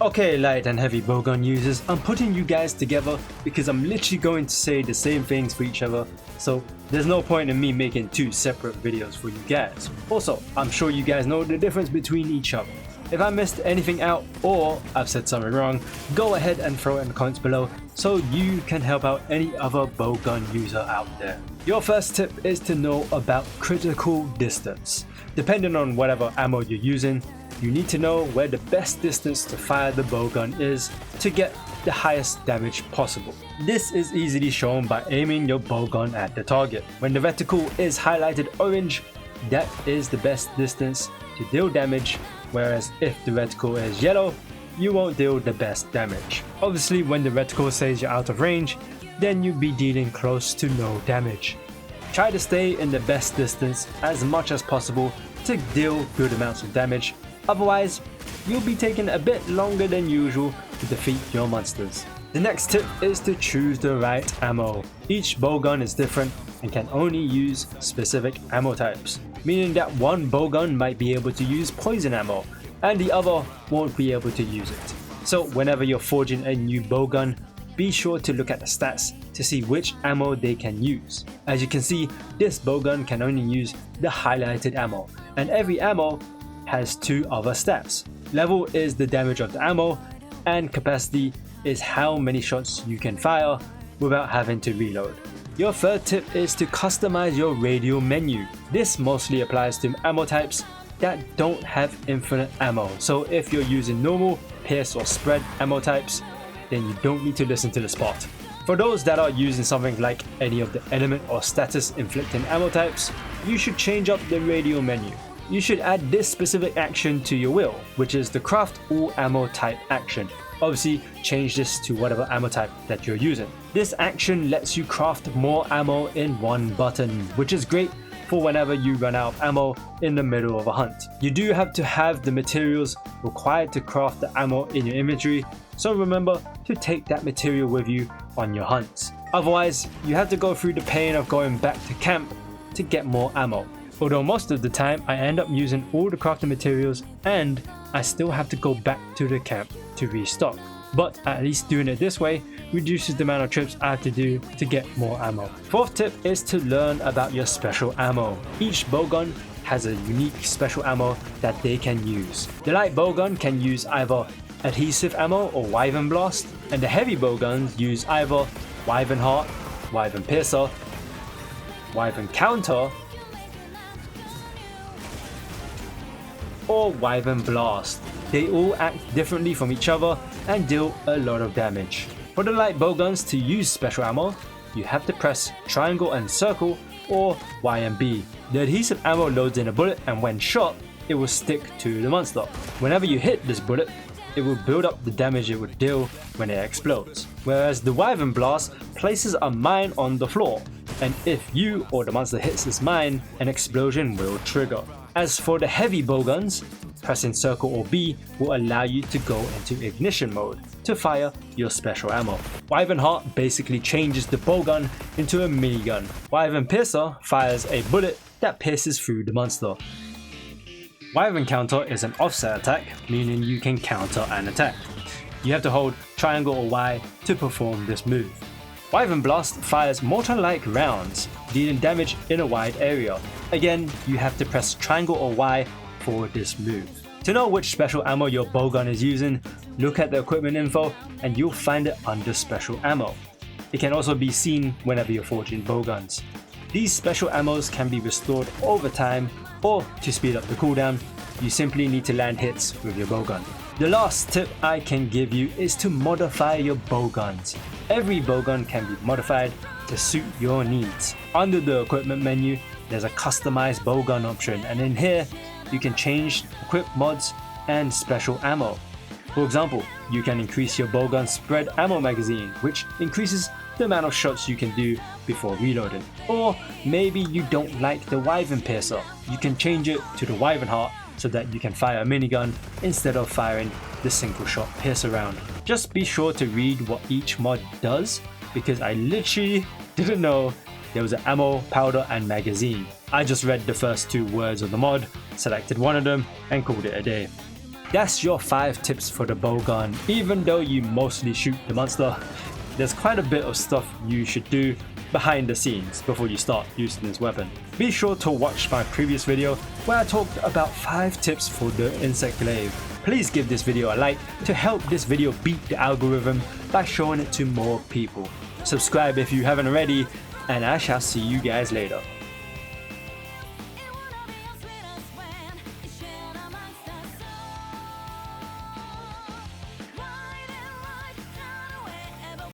Okay, light and heavy bowgun users, I'm putting you guys together because I'm literally going to say the same things for each other, so there's no point in me making two separate videos for you guys. Also, I'm sure you guys know the difference between each other. If I missed anything out or I've said something wrong, go ahead and throw it in the comments below so you can help out any other bowgun user out there. Your first tip is to know about critical distance. Depending on whatever ammo you're using, you need to know where the best distance to fire the bowgun is to get the highest damage possible. This is easily shown by aiming your bowgun at the target. When the reticle is highlighted orange, that is the best distance to deal damage, whereas if the reticle is yellow, you won't deal the best damage. Obviously, when the reticle says you're out of range, then you'll be dealing close to no damage. Try to stay in the best distance as much as possible to deal good amounts of damage. Otherwise, you'll be taking a bit longer than usual to defeat your monsters. The next tip is to choose the right ammo. Each bowgun is different and can only use specific ammo types, meaning that one bowgun might be able to use poison ammo and the other won't be able to use it. So whenever you're forging a new bowgun, be sure to look at the stats to see which ammo they can use. As you can see, this bowgun can only use the highlighted ammo, and every ammo has two other stats. Level is the damage of the ammo, and capacity is how many shots you can fire without having to reload. Your third tip is to customize your radial menu. This mostly applies to ammo types that don't have infinite ammo, so if you're using normal, pierce or spread ammo types, then you don't need to listen to the spot. For those that are using something like any of the element or status inflicting ammo types, you should change up the radial menu. You should add this specific action to your wheel, which is the craft all ammo type action. Obviously, change this to whatever ammo type that you're using. This action lets you craft more ammo in one button, which is great for whenever you run out of ammo in the middle of a hunt. You do have to have the materials required to craft the ammo in your inventory, so remember to take that material with you on your hunts. Otherwise, you have to go through the pain of going back to camp to get more ammo. Although most of the time I end up using all the crafting materials and I still have to go back to the camp to restock. But at least doing it this way reduces the amount of trips I have to do to get more ammo. Fourth tip is to learn about your special ammo. Each bowgun has a unique special ammo that they can use. The light bowgun can use either adhesive ammo or wyvern blast, and the heavy bowguns use either wyvern heart, wyvern piercer, wyvern counter, or wyvern blast. They all act differently from each other and deal a lot of damage. For the light bowguns to use special ammo, you have to press triangle and circle or Y and B. The adhesive ammo loads in a bullet, and when shot, it will stick to the monster. Whenever you hit this bullet, it will build up the damage it would deal when it explodes. Whereas the wyvern blast places a mine on the floor, and if you or the monster hits this mine, an explosion will trigger. As for the heavy bowguns, pressing circle or B will allow you to go into ignition mode to fire your special ammo. Wyvern Heart basically changes the bowgun into a minigun. Wyvern Piercer fires a bullet that pierces through the monster. Wyvern Counter is an offset attack, meaning you can counter an attack. You have to hold triangle or Y to perform this move. Wyvern Blast fires mortar-like rounds, dealing damage in a wide area. Again, you have to press triangle or Y for this move. To know which special ammo your bowgun is using, look at the equipment info and you'll find it under special ammo. It can also be seen whenever you're forging bowguns. These special ammos can be restored over time, or to speed up the cooldown, you simply need to land hits with your bowgun. The last tip I can give you is to modify your bowguns. Every bowgun can be modified to suit your needs. Under the equipment menu, there's a customized bowgun option, and in here, you can change equip mods and special ammo. For example, you can increase your bowgun spread ammo magazine, which increases the amount of shots you can do before reloading. Or maybe you don't like the wyvern piercer. You can change it to the wyvern heart so that you can fire a minigun instead of firing the single shot piercer round. Just be sure to read what each mod does, because I literally didn't know there was an ammo, powder and magazine. I just read the first two words of the mod, selected one of them and called it a day. that's your 5 tips for the bowgun. Even though you mostly shoot the monster, there's quite a bit of stuff you should do behind the scenes before you start using this weapon. Be sure to watch my previous video where I talked about 5 tips for the insect glaive. Please give this video a like to help this video beat the algorithm by showing it to more people. Subscribe if you haven't already, and I shall see you guys later.